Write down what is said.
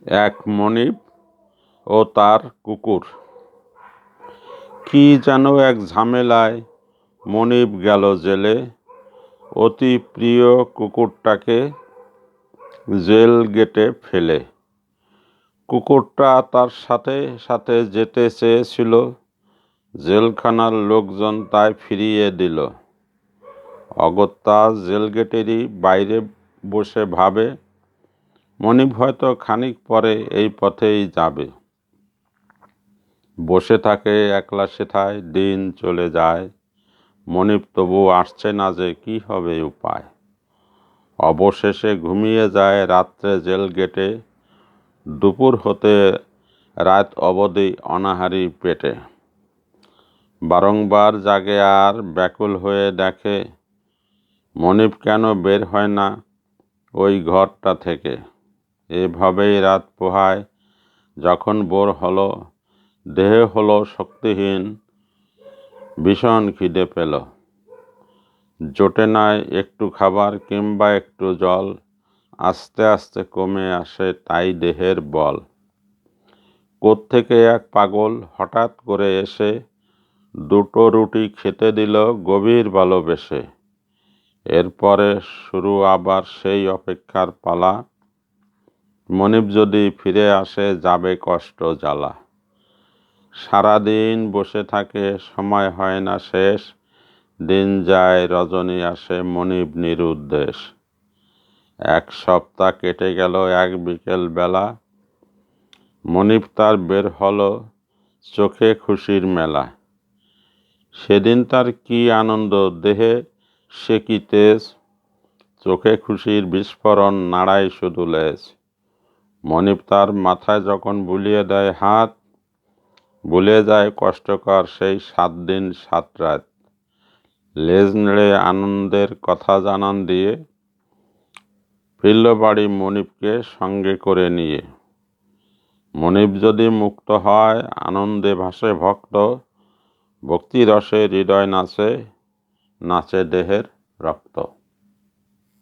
এক মনিব ও তার কুকুর। কি যেন এক ঝামেলায় মনিব গেল জেলে, অতি প্রিয় কুকুরটাকে জেল গেটে ফেলে। কুকুরটা তার সাথে সাথে যেতে চেয়েছিল, জেলখানার লোকজন তাই ফিরিয়ে দিল। অগত্যা জেলগেটেরই বাইরে বসে ভাবে, মনিব হয়তো খানিক পরে এই পথেই যাবে। বসে থাকে একলা সেথায়, দিন চলে যায়, মনিব তবু আসছে না যে, কি হবে উপায়। অবশেষে ঘুমিয়ে যায় রাত্রে জেল গেটে, দুপুর হতে রাত অবধি অনাহারি পেটে। বারংবার জাগে আর ব্যাকুল হয়ে দেখে, মনিব কেন বের হয় না ওই ঘরটা থেকে। এভাবেই রাত পোহায়, যখন ভোর হলো, দেহ হলো শক্তিহীন, ভীষণ খিদে পেল। জোটে না একটু খাবার কিংবা একটু জল, আস্তে আস্তে কমে আসে তাই দেহের বল। কোত্থেকে এক পাগল হঠাৎ করে এসে দুটো রুটি খেতে দিল গভীর ভালোবেসে। এরপরে শুরু আবার সেই অপেক্ষার পালা, মনিব যদি ফিরে আসে যাবে কষ্ট জ্বালা। সারাদিন বসে থাকে, সময় হয় না শেষ, দিন যায় রজনী আসে, মনিব নিরুদ্দেশ। এক সপ্তাহ কেটে গেল এক বিকেল বেলা, মনিব তার বের হলো চোখে খুশির মেলা। সেদিন তার কি আনন্দ, দেহে সে কি তেজ, চোখে খুশির বিস্ফোরণ, নাড়ায় শুধু লেজ। মনিব তার মাথায় যখন বুলিয়ে দেয় হাত, ভুলে যায় কষ্টকর সেই 7 দিন 7 রাত। লেজ নেড়ে আনন্দের কথা জানান দিয়ে ফিরল বাড়ি মনিবকে সঙ্গে করে নিয়ে। মনিব যদি মুক্ত হয়, আনন্দে ভাসে ভক্ত, ভক্তিরসে হৃদয় নাচে, নাচে দেহের রক্ত।